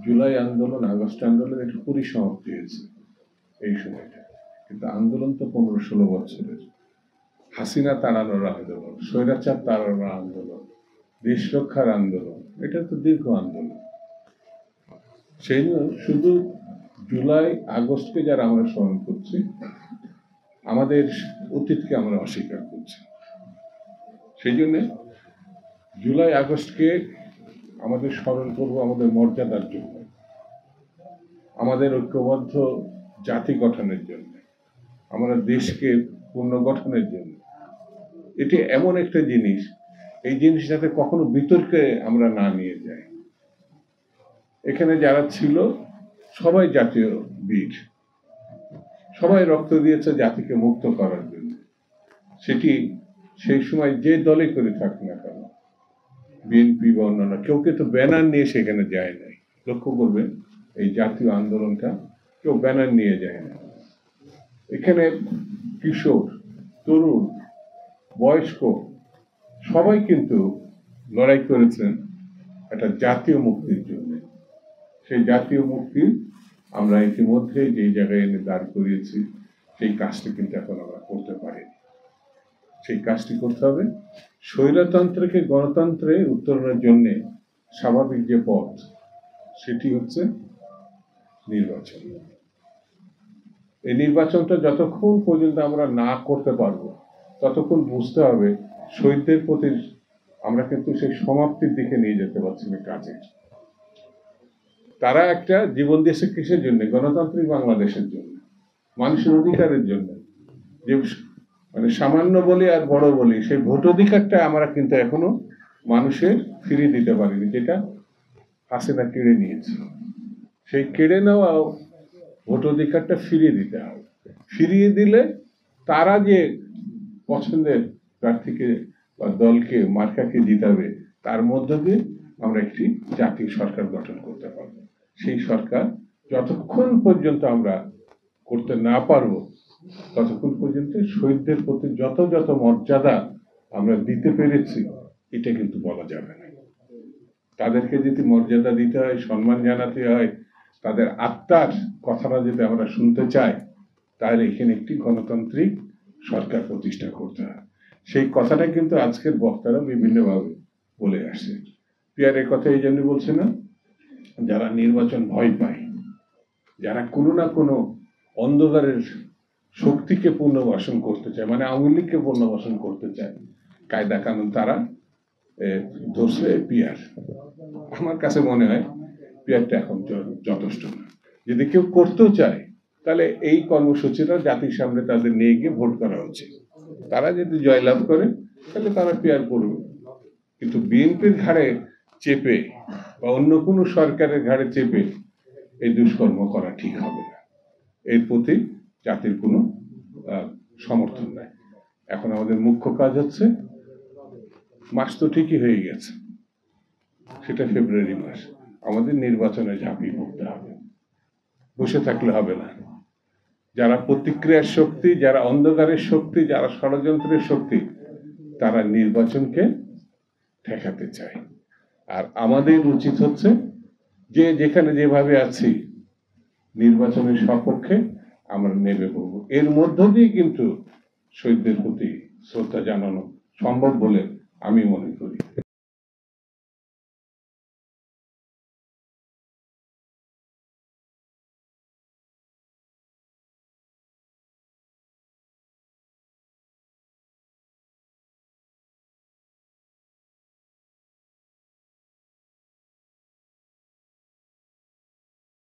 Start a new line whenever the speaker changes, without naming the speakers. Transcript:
জুলাই আন্দোলন, আগস্ট আন্দোলন একটু পরিসমাপ্তি হয়েছে এই সময়টা, কিন্তু আন্দোলন তো 15-16 বছরের। হাসিনা তাড়ানোর আন্দোলন, স্বৈরাচার তাড়ানোর আন্দোলন, দেশ রক্ষার আন্দোলন, এটা তো দীর্ঘ আন্দোলন। সেই জন্য শুধু জুলাই আগস্টকে যারা আমরা স্মরণ করছি, আমাদের অতীতকে আমরা অস্বীকার করছি। সেই জন্যে জুলাই আগস্টকে আমাদের স্মরণ করব আমাদের মর্যাদার জন্য, আমাদের ঐক্যবদ্ধ জাতি গঠনের জন্য, আমরা দেশকে পুনর্গঠনের জন্য। এটি এমন একটা জিনিস, এই জিনিস যাতে কখনো বিতর্কে আমরা না নিয়ে যাই। এখানে যারা ছিল সবাই জাতীয় বীর, সবাই রক্ত দিয়েছে জাতিকে মুক্ত করার জন্য। সেটি সেই সময় যে দলে করে থাক না কেন, বিএনপি বা অন্যান্য, কেউ তো ব্যানার নিয়ে সেখানে যায় নাই। লক্ষ্য করবেন এই জাতীয় আন্দোলনটা কেউ ব্যানার নিয়ে যায় না। এখানে কিশোর, তরুণ, বয়স্ক সবাই কিন্তু লড়াই করেছেন একটা জাতীয় মুক্তির জন্য। সেই জাতীয় মুক্তি আমরা ইতিমধ্যে যেই জায়গায় এনে দাঁড় করিয়েছি, সেই কাজটি কিন্তু এখন আমরা করতে পারিনি। সেই কাজটি করতে হবে। স্বৈরতন্ত্রকে গণতন্ত্রে উত্তরণের জন্য স্বাভাবিক যে পথ, সেটি হচ্ছে নির্বাচন। এই নির্বাচনটা যতক্ষণ পর্যন্ত আমরা না করতে পারবো, ততক্ষণ বুঝতে হবে শহীদদের প্রতি আমরা কিন্তু সেই সমাপ্তির দিকে নিয়ে যেতে পারছি না কাজে। তারা একটা জীবন দিয়েছে কিসের জন্য? গণতান্ত্রিক বাংলাদেশের জন্য, মানুষের অধিকারের জন্য। যে মানে সামান্য বলি আর বড় বলি, সেই ভোট অধিকারটা আমরা কিন্তু এখনো মানুষের ফিরিয়ে দিতে পারিনি, যেটা হাসিনা কেড়ে নিয়েছে। সেই কেড়ে নেওয়া ভোট অধিকারটা ফিরিয়ে দিতে হবে। ফিরিয়ে দিলে তারা যে পছন্দের প্রার্থীকে বা দলকে, মার্কাকে জিতাবে, তার মধ্য দিয়ে আমরা একটি জাতীয় সরকার গঠন করতে পারবো। সেই সরকার যতক্ষণ পর্যন্ত আমরা করতে না পারবো, ততক্ষণ পর্যন্ত শহীদদের প্রতি যত যত মর্যাদা আমরা দিতে পেরেছি, এটা কিন্তু বলা যাবে না। তাদেরকে যদি মর্যাদা দিতে হয়, সম্মান জানাতে হয়, তাদের আত্মার কথাটা যদি আমরা শুনতে চাই, তাহলে এখানে একটি গণতান্ত্রিক সরকার প্রতিষ্ঠা করতে হয়। সেই কথাটা কিন্তু আজকের বক্তারা বিভিন্নভাবে বলে আসে। পিয়ার এই কথা এই জন্য বলছে না, যারা নির্বাচন ভয় পায়, যারা কোনো না কোনো অন্ধকারের শক্তিকে পুনর্বাসন করতে চায়, মানে আওয়ামী লীগকে পুনর্বাসন করতে চায়, কায়দা কানুন তারা ধরছে পিয়ার। আমার কাছে মনে হয় পিয়ারটা এখন যথেষ্ট না। যদি কেউ করতেও চায়, তাহলে এই কর্মসূচিটা জাতির সামনে তাদের নিয়ে গিয়ে ভোট করা উচিত। তারা যদি জয়লাভ করে, তাহলে তারা পিয়ার করবে। কিন্তু বিএনপির ঘাড়ে চেপে বা অন্য কোনো সরকারের ঘাড়ে চেপে এই দুষ্কর্ম করা ঠিক হবে না। এর প্রতি জাতির কোনো সমর্থন নাই। এখন আমাদের মুখ্য কাজ হচ্ছে, মাস তো ঠিকই হয়ে গেছে, সেটা ফেব্রুয়ারি মাস, আমাদের নির্বাচনে ঝাঁপিয়ে পড়তে হবে। বসে থাকলে হবে না। যারা প্রতিক্রিয়ার শক্তি, যারা অন্ধকারের শক্তি, যারা ষড়যন্ত্রের শক্তি, তারা নির্বাচনকে ঠেকাতে চায়। আর আমাদের উচিত হচ্ছে যে যেখানে যেভাবে আছি, নির্বাচনের সপক্ষে আমরা নেমে পড়বো। এর মধ্য দিয়ে কিন্তু শহীদদের প্রতি শ্রদ্ধা জানানো সম্ভব বলে আমি মনে করি।